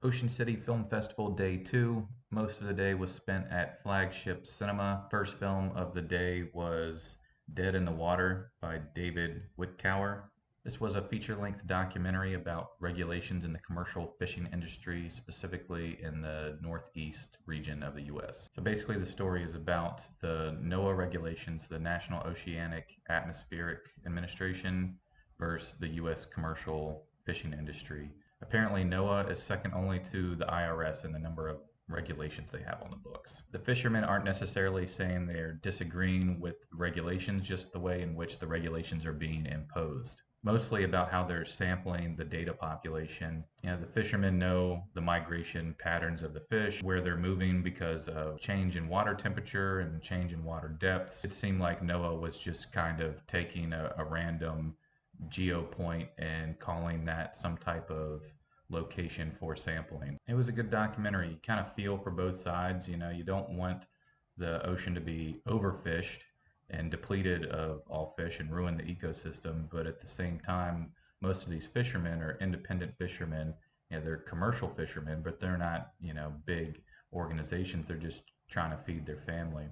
Ocean City Film Festival Day 2. Most of the day was spent at Flagship Cinema. First film of the day was Dead in the Water by David Wittkower. This was a feature-length documentary about regulations in the commercial fishing industry, specifically in the northeast region of the US. So basically the story is about the NOAA regulations, the National Oceanic Atmospheric Administration, versus the US commercial fishing industry. Apparently, NOAA is second only to the IRS in the number of regulations they have on the books. The fishermen aren't necessarily saying they're disagreeing with regulations, just the way in which the regulations are being imposed. Mostly about how they're sampling the data population. The fishermen know the migration patterns of the fish, where they're moving because of change in water temperature and change in water depths. It seemed like NOAA was just kind of taking a random geo point and calling that some type of location for sampling. It was a good documentary. You kind of feel for both sides. You don't want the ocean to be overfished and depleted of all fish and ruin the ecosystem, but at the same time, most of these fishermen are independent fishermen. They're commercial fishermen, but they're not, big organizations. They're just trying to feed their family.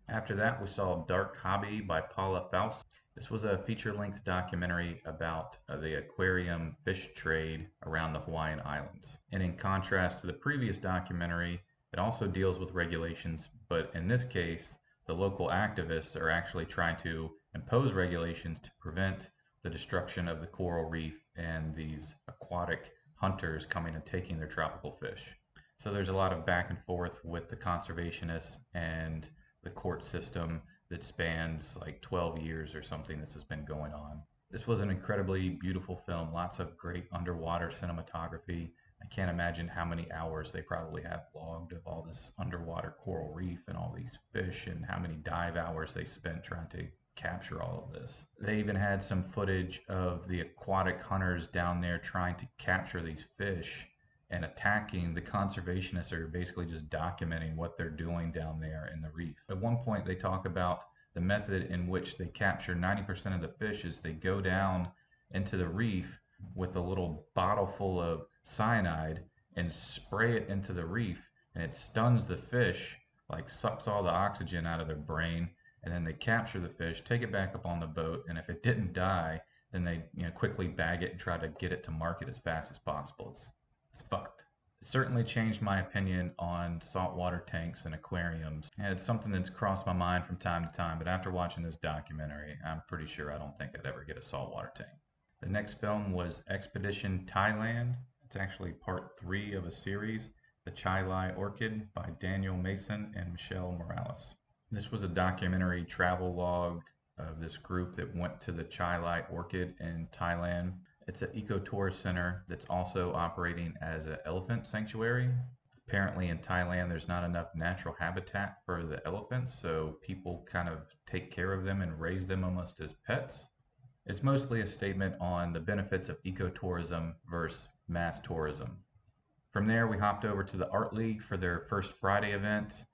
After that, we saw Dark Hobby by Paula Fouce. This was a feature-length documentary about the aquarium fish trade around the Hawaiian Islands. And in contrast to the previous documentary, it also deals with regulations, but in this case, the local activists are actually trying to impose regulations to prevent the destruction of the coral reef and these aquatic hunters coming and taking their tropical fish. So there's a lot of back and forth with the conservationists and the court system that spans like 12 years or something. This has been going on. This was an incredibly beautiful film, lots of great underwater cinematography. I can't imagine how many hours they probably have logged of all this underwater coral reef and all these fish, and how many dive hours they spent trying to capture all of this. They even had some footage of the aquatic hunters down there trying to capture these fish and attacking. The conservationists are basically just documenting what they're doing down there in the reef. At one point, they talk about the method in which they capture 90% of the fish is they go down into the reef with a little bottle full of cyanide and spray it into the reef, and it stuns the fish, like sucks all the oxygen out of their brain, and then they capture the fish, take it back up on the boat, and if it didn't die, then they quickly bag it and try to get it to market as fast as possible. It's fucked. It certainly changed my opinion on saltwater tanks and aquariums. And it's something that's crossed my mind from time to time, but after watching this documentary, I'm pretty sure I don't think I'd ever get a saltwater tank. The next film was Expedition Thailand. It's actually part 3 of a series, The Chai Lai Orchid by Daniel Mason and Michelle Moralis. This was a documentary travel log of this group that went to the Chai Lai Orchid in Thailand. It's an ecotourist center that's also operating as an elephant sanctuary. Apparently in Thailand, there's not enough natural habitat for the elephants, so people kind of take care of them and raise them almost as pets. It's mostly a statement on the benefits of ecotourism versus mass tourism. From there, we hopped over to the Art League for their first Friday event.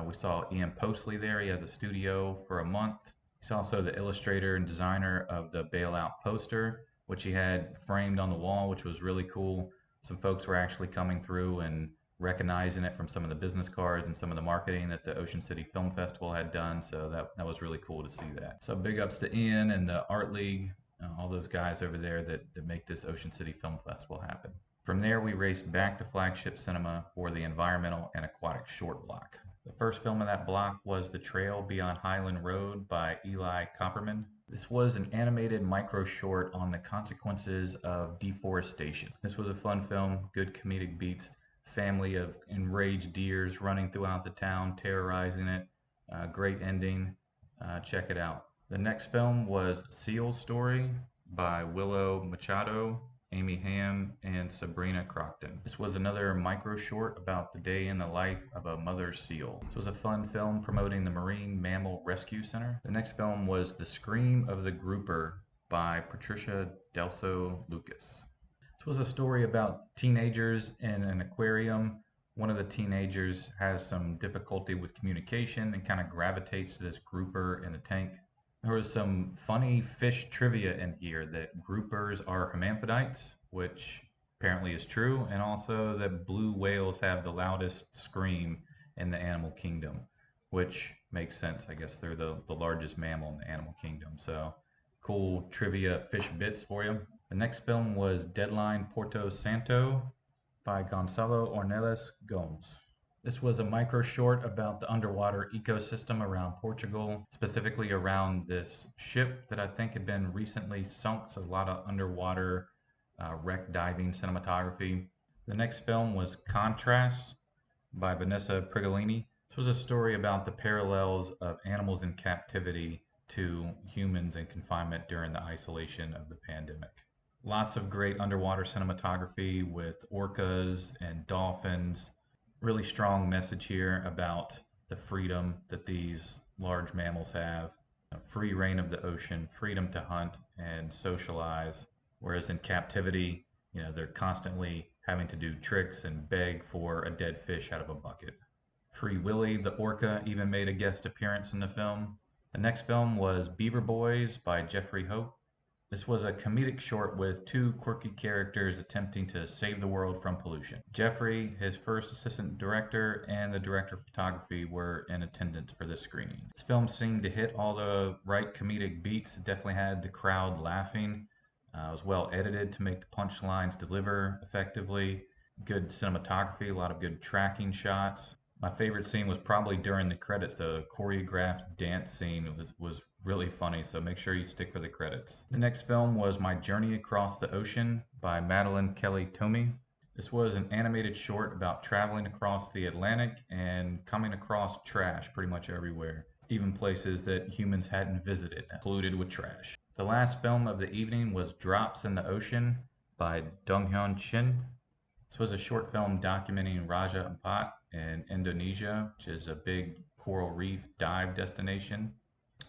We saw Ian Postley there. He has a studio for a month. He's also the illustrator and designer of the Bailout poster, which he had framed on the wall, which was really cool. Some folks were actually coming through and recognizing it from some of the business cards and some of the marketing that the Ocean City Film Festival had done. So that was really cool to see that. So big ups to Ian and the Art League, all those guys over there that make this Ocean City Film Festival happen. From there, we raced back to Flagship Cinema for the environmental and aquatic short block. The first film of that block was The Trail Beyond Highland Road by Eli Copperman. This was an animated micro short on the consequences of deforestation. This was a fun film, good comedic beats, family of enraged deers running throughout the town, terrorizing it. Great ending. Check it out. The next film was Seal Story by Willow, Machado, Aimee, and Sabrina Crockton. This was another micro short about the day in the life of a mother seal. This was a fun film promoting the Marine Mammal Rescue Center. The next film was The Scream of the Grouper by Patricia Delso Lucas. This was a story about teenagers in an aquarium. One of the teenagers has some difficulty with communication and kind of gravitates to this grouper in the tank. There was some funny fish trivia in here that groupers are hermaphrodites, which apparently is true, and also that blue whales have the loudest scream in the animal kingdom, which makes sense. I guess they're the largest mammal in the animal kingdom. So cool trivia fish bits for you. The next film was Deadline Porto Santo by Goncalo Ornelas Gomes. This was a micro short about the underwater ecosystem around Portugal, specifically around this ship that I think had been recently sunk. So a lot of underwater wreck diving cinematography. The next film was Contrast by Vanessa Prigollini. This was a story about the parallels of animals in captivity to humans in confinement during the isolation of the pandemic. Lots of great underwater cinematography with orcas and dolphins. Really strong message here about the freedom that these large mammals have. A free reign of the ocean, freedom to hunt and socialize. Whereas in captivity, they're constantly having to do tricks and beg for a dead fish out of a bucket. Free Willy, the orca, even made a guest appearance in the film. The next film was Beaver Boys by Jeffrey Hope. This was a comedic short with two quirky characters attempting to save the world from pollution. Jeffrey, his first assistant director, and the director of photography were in attendance for this screening. This film seemed to hit all the right comedic beats. It definitely had the crowd laughing. It was well edited to make the punchlines deliver effectively. Good cinematography, a lot of good tracking shots. My favorite scene was probably during the credits. The choreographed dance scene was really funny, so make sure you stick for the credits. The next film was My Journey Across the Ocean by Madeleine Kelly Toomey. This was an animated short about traveling across the Atlantic and coming across trash pretty much everywhere, even places that humans hadn't visited, polluted with trash. The last film of the evening was Drops in the Ocean by Dongheon Shin. This was a short film documenting Raja Ampat in Indonesia, which is a big coral reef dive destination.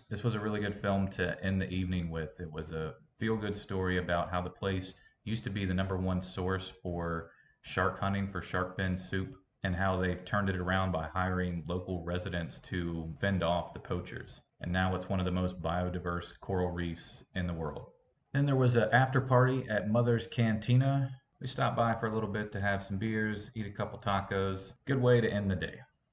This was a really good film to end the evening with. It was a feel-good story about how the place used to be the #1 source for shark hunting for shark fin soup, and how they've turned it around by hiring local residents to fend off the poachers. And now it's one of the most biodiverse coral reefs in the world. Then there was an after party at Mother's Cantina. We stopped by for a little bit to have some beers, eat a couple tacos. Good way to end the day.